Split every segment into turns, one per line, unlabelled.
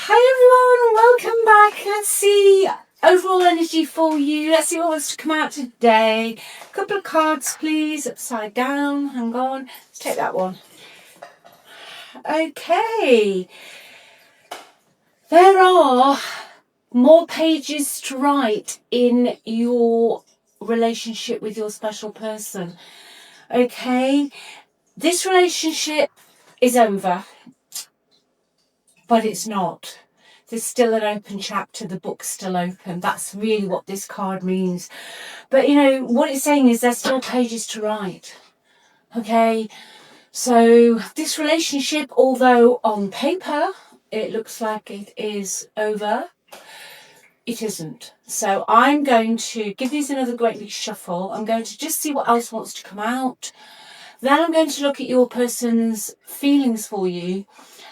Hi everyone, welcome back. Let's see overall energy for you. Let's see what wants to come out today. A couple of cards please, upside down. Hang on, let's take that one. Okay, there are more pages to write in your relationship with your special person. Okay, this relationship is over, but it's not. There's still an open chapter, the book's still open. That's really what this card means. But you know, what it's saying is there's still pages to write. Okay, so this relationship, although on paper it looks like it is over, it isn't. So I'm going to give these another great big shuffle. I'm going to just see what else wants to come out. Then I'm going to look at your person's feelings for you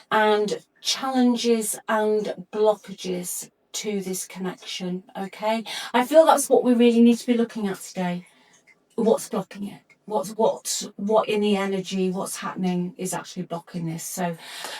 and challenges and blockages to this connection. Okay, I feel that's what we really need to be looking at today. What's blocking it? What in the energy, what's happening is actually blocking this. So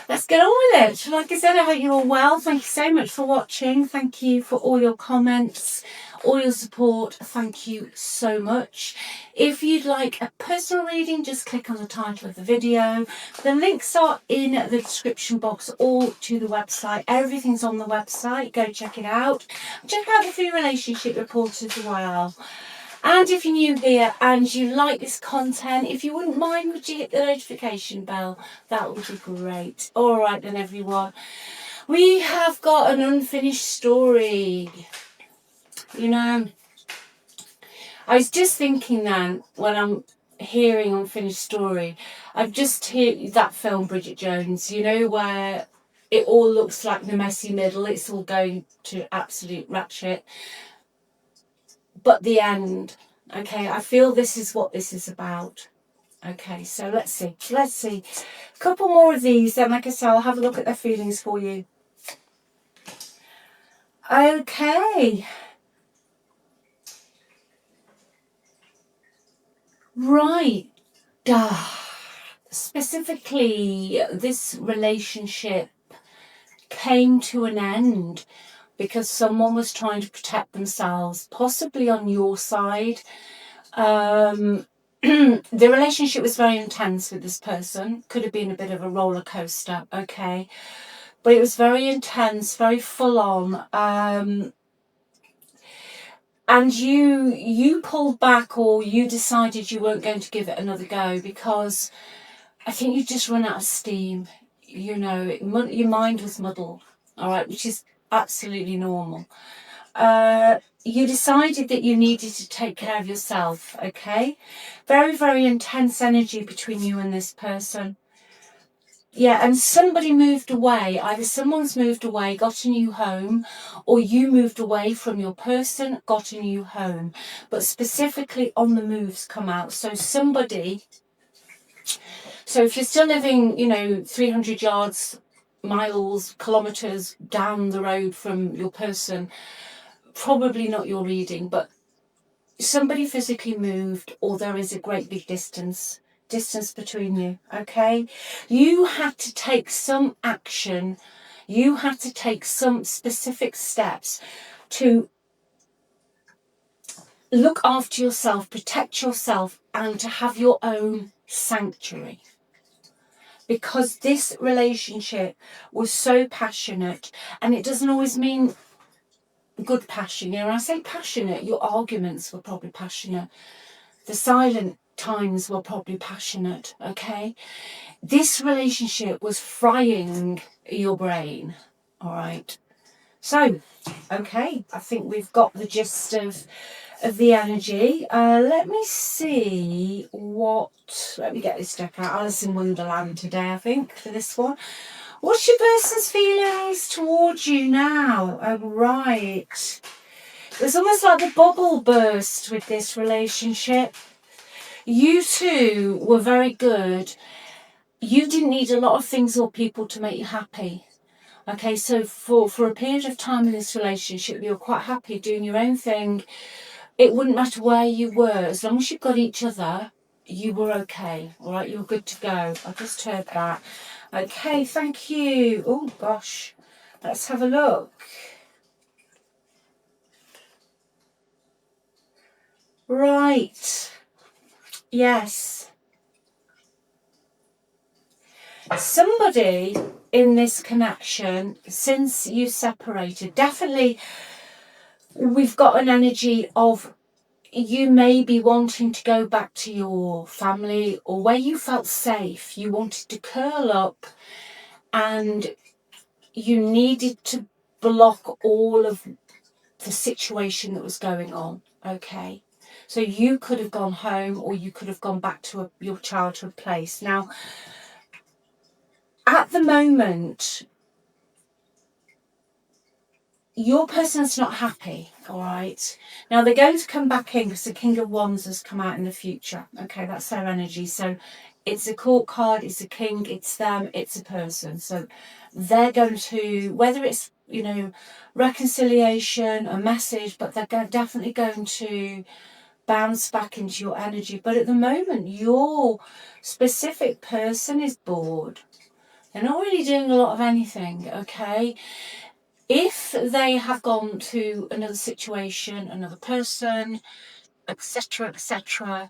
let's get on with it. Like I said, I hope you're all well. Thank you so much for watching. Thank you for all your comments, all your support. Thank you so much. If you'd like a personal reading, just click on the title of the video. The links are in the description box, all to the website. Everything's on the website. Go check it out. Check out the free relationship report as well. And if you're new here and you like this content, if you wouldn't mind, would you hit the notification bell? That would be great. All right then, everyone. We have got an unfinished story. You know, I was just thinking then, when I'm hearing unfinished story, I've just heard that film, Bridget Jones, you know, where it all looks like the messy middle. It's all going to absolute ratchet. But the end, okay, I feel this is what this is about. Okay, so let's see. A couple more of these, then like I said, I'll have a look at their feelings for you. Okay. Right. Specifically, this relationship came to an end because someone was trying to protect themselves, possibly on your side. The relationship was very intense with this person. Could have been a bit of a roller coaster, okay? But it was very intense, very full on. And you pulled back, or you decided you weren't going to give it another go because I think you just run out of steam. You know, your mind was muddled, all right, which is absolutely normal. You decided that you needed to take care of yourself, okay? Very, very intense energy between you and this person. Yeah, and somebody moved away. Either someone's moved away, got a new home, or you moved away from your person, got a new home. But specifically on the moves come out. So somebody, so if you're still living, you know, 300 yards, miles, kilometres down the road from your person, probably not your reading, but somebody physically moved, or there is a great big distance between you, okay? You had to take some action. You had to take some specific steps to look after yourself, protect yourself, and to have your own sanctuary. Because this relationship was so passionate, and it doesn't always mean good passion. You know, when I say passionate, your arguments were probably passionate. The silent times were probably passionate, okay? This relationship was frying your brain, all right? So, okay, I think we've got the gist of the energy. Let me see let me get this deck out. Alice in Wonderland today, I think, for this one. What's your person's feelings towards you now? Oh, right. It's almost like the bubble burst with this relationship. You two were very good. You didn't need a lot of things or people to make you happy. Okay, so for a period of time in this relationship, you were quite happy doing your own thing. It wouldn't matter where you were. As long as you got each other, you were okay. All right, you were good to go. I just heard that. Okay, thank you. Oh, gosh. Let's have a look. Right. Yes. Somebody in this connection, since you separated, definitely we've got an energy of you may be wanting to go back to your family or where you felt safe. You wanted to curl up and you needed to block all of the situation that was going on. Okay. So you could have gone home or you could have gone back to your childhood place. Now, at the moment, your person's not happy, all right? Now, they're going to come back in because the King of Wands has come out in the future. Okay, that's their energy. So it's a court card, it's a king, it's them, it's a person. So they're going to, whether it's, you know, reconciliation, a message, but they're definitely going to bounce back into your energy. But at the moment, your specific person is bored. They're not really doing a lot of anything, okay? If they have gone to another situation, another person, etc., etc.,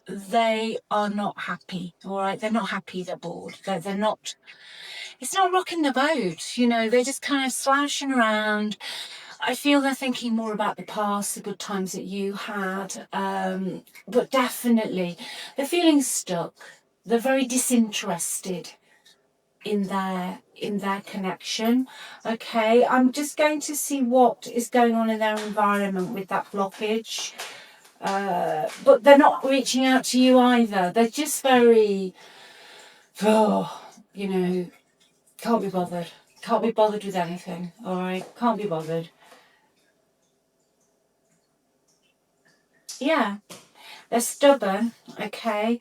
they are not happy, all right? They're not happy, they're bored. They're not, it's not rocking the boat, you know, they're just kind of slouching around. I feel they're thinking more about the past, the good times that you had, but definitely they're feeling stuck. They're very disinterested in their connection. Okay, I'm just going to see what is going on in their environment with that blockage, but they're not reaching out to you either. They're just very, you know, can't be bothered with anything. All right, can't be bothered. Yeah, they're stubborn. Okay,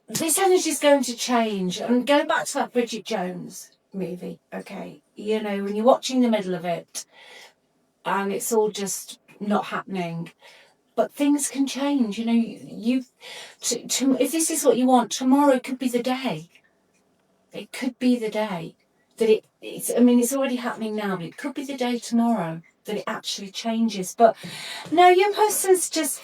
this energy is going to change. And going back to that Bridget Jones movie, okay, you know, when you're watching the middle of it and it's all just not happening, but things can change. You know, if this is what you want, tomorrow could be the day. It could be the day that it's, I mean, it's already happening now, but it could be the day tomorrow that it actually changes. But no, your person's just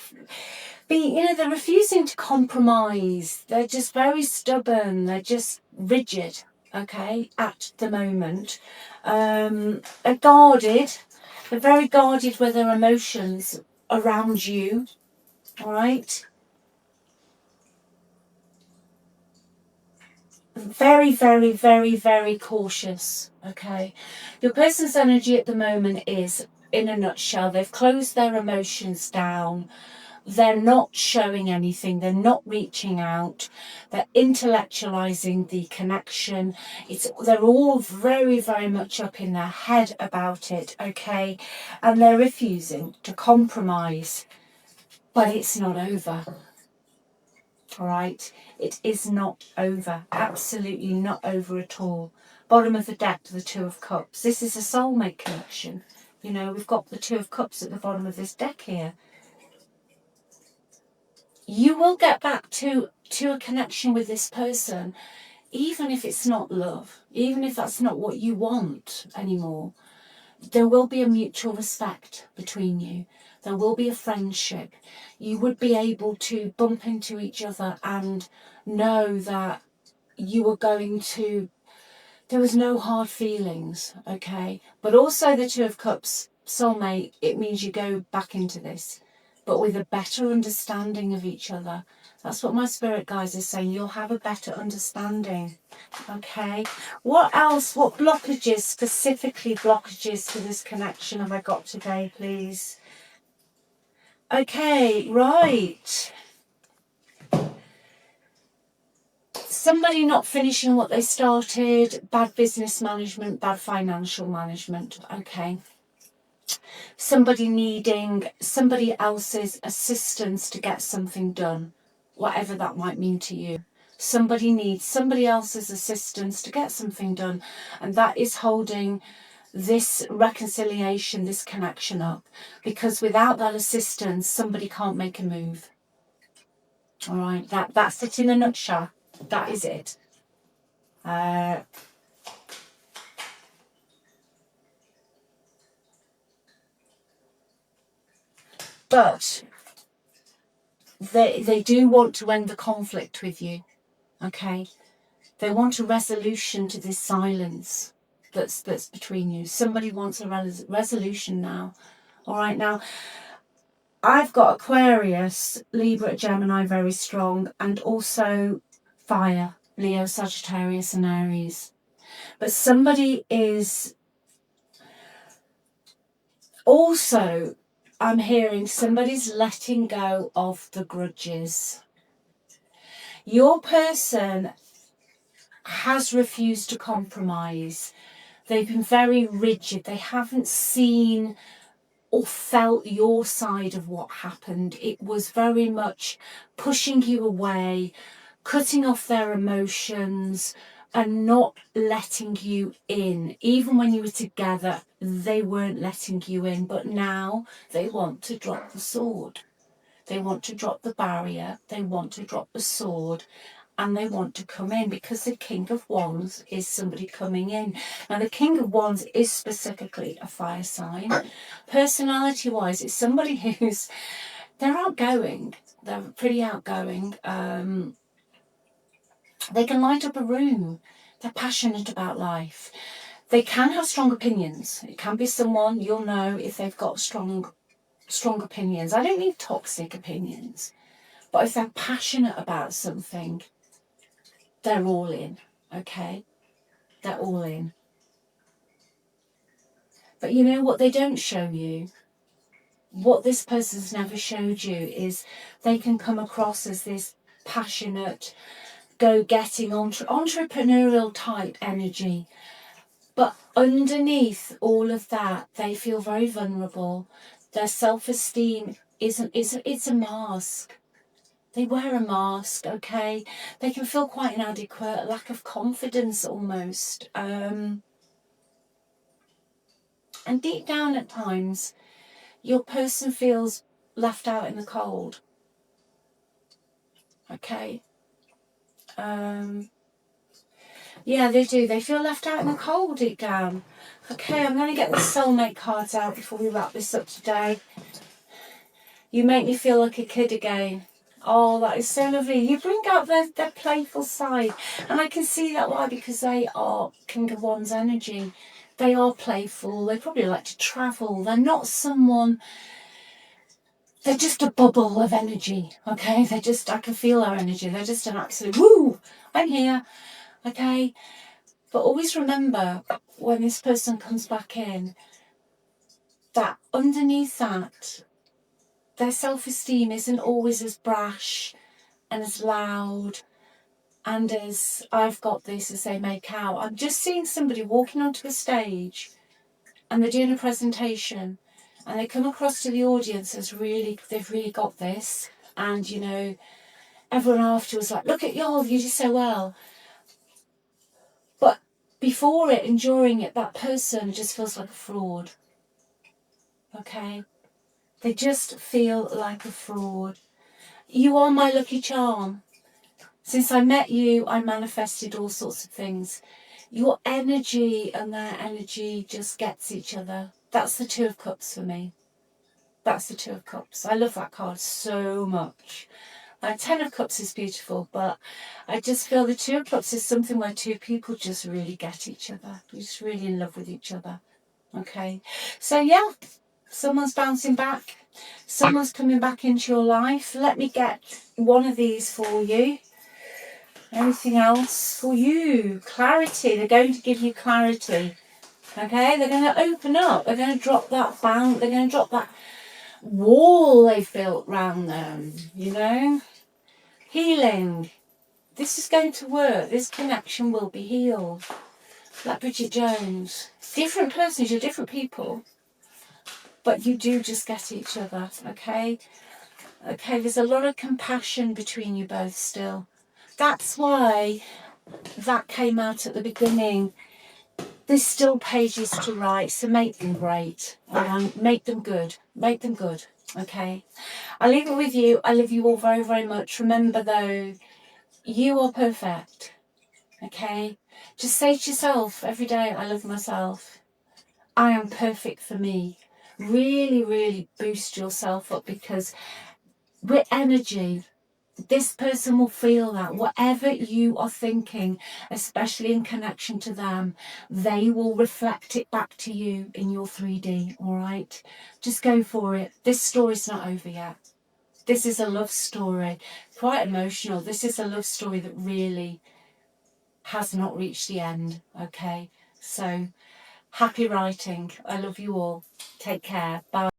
they're refusing to compromise. They're just very stubborn. They're just rigid, okay, at the moment. They're guarded. They're very guarded with their emotions around you, all right? Very, very, very, very cautious, okay? Your person's energy at the moment is, in a nutshell, they've closed their emotions down. They're not showing anything. They're not reaching out. They're intellectualizing the connection. They're all very, very much up in their head about it, okay? And they're refusing to compromise. But it's not over. All right? It is not over. Absolutely not over at all. Bottom of the deck, the Two of Cups. This is a soulmate connection. You know, we've got the Two of Cups at the bottom of this deck here. You will get back to a connection with this person, even if it's not love, even if that's not what you want anymore. There will be a mutual respect between you. There will be a friendship. You would be able to bump into each other and know that you are going to, there was no hard feelings, okay? But also the Two of Cups, soulmate, it means you go back into this, but with a better understanding of each other. That's what my spirit guides is saying. You'll have a better understanding. Okay. What else? What blockages, specifically blockages to this connection have I got today, please? Okay, right. Somebody not finishing what they started, bad business management, bad financial management. Okay. Somebody needing somebody else's assistance to get something done, whatever that might mean to you. Somebody needs somebody else's assistance to get something done, and that is holding this reconciliation, this connection up, because without that assistance, somebody can't make a move. All right, that's it in a nutshell. That is it. But they do want to end the conflict with you, okay? They want a resolution to this silence that's between you. Somebody wants a resolution now. All right, now, I've got Aquarius, Libra, Gemini very strong, and also fire, Leo, Sagittarius, and Aries. But somebody is also, I'm hearing somebody's letting go of the grudges. Your person has refused to compromise. They've been very rigid. They haven't seen or felt your side of what happened. It was very much pushing you away, cutting off their emotions, and not letting you in. Even when you were together, they weren't letting you in. But now they want to drop the sword. They want to drop the barrier. They want to drop the sword. And they want to come in, because the King of Wands is somebody coming in. Now, the King of Wands is specifically a fire sign. Personality-wise, it's somebody who's, they're outgoing. They're pretty outgoing. They can light up a room. They're passionate about life. They can have strong opinions. It can be someone you'll know if they've got strong opinions. I don't mean toxic opinions. But if they're passionate about something, they're all in, okay? They're all in. But you know what they don't show you? What this person's never showed you is they can come across as this passionate, go-getting, entrepreneurial type energy. But underneath all of that, they feel very vulnerable. Their self-esteem it's a mask. They wear a mask, okay? They can feel quite inadequate, lack of confidence almost. And deep down at times, your person feels left out in the cold. Okay? Yeah, they do. They feel left out in the cold deep down. Okay, I'm going to get the soulmate cards out before we wrap this up today. You make me feel like a kid again. Oh, that is so lovely. You bring out their playful side. And I can see that why, because they are King of Wands energy. They are playful. They probably like to travel. They're not someone... They're just a bubble of energy, okay? They're just... I can feel their energy. They're just an absolute... Woo! I'm here, okay? But always remember, when this person comes back in, that underneath that, their self-esteem isn't always as brash and as loud and as I've got this as they make out. I'm just seeing somebody walking onto a stage and they're doing a presentation and they come across to the audience as they've really got this, and you know, everyone afterwards like, look at you did so well. But before it and during it, that person just feels like a fraud. Okay? They just feel like a fraud. You are my lucky charm. Since I met you, I manifested all sorts of things. Your energy and their energy just gets each other. That's the Two of Cups for me. That's the Two of Cups. I love that card so much. Ten of Cups is beautiful, but I just feel the Two of Cups is something where two people just really get each other. You're just really in love with each other. Okay? So yeah, someone's bouncing back. Someone's coming back into your life. Let me get one of these for you. Anything else for you? Clarity. They're going to give you clarity. Okay? They're going to open up. They're going to drop that bound. They're going to drop that wall they've built round them. You know? Healing. This is going to work. This connection will be healed. Like Bridget Jones. Different persons. You're different people. But you do just get each other. Okay? Okay, there's a lot of compassion between you both still. That's why that came out at the beginning. There's still pages to write, so make them great. Make them good. Make them good, okay? I'll leave it with you. I love you all very, very much. Remember, though, you are perfect, okay? Just say to yourself every day, I love myself. I am perfect for me. Really, really boost yourself up, because with energy, this person will feel that whatever you are thinking, especially in connection to them, they will reflect it back to you in your 3D. All right, just go for it. This story's not over yet. This is a love story, quite emotional. This is a love story that really has not reached the end. Okay, so happy writing. I love you all. Take care. Bye.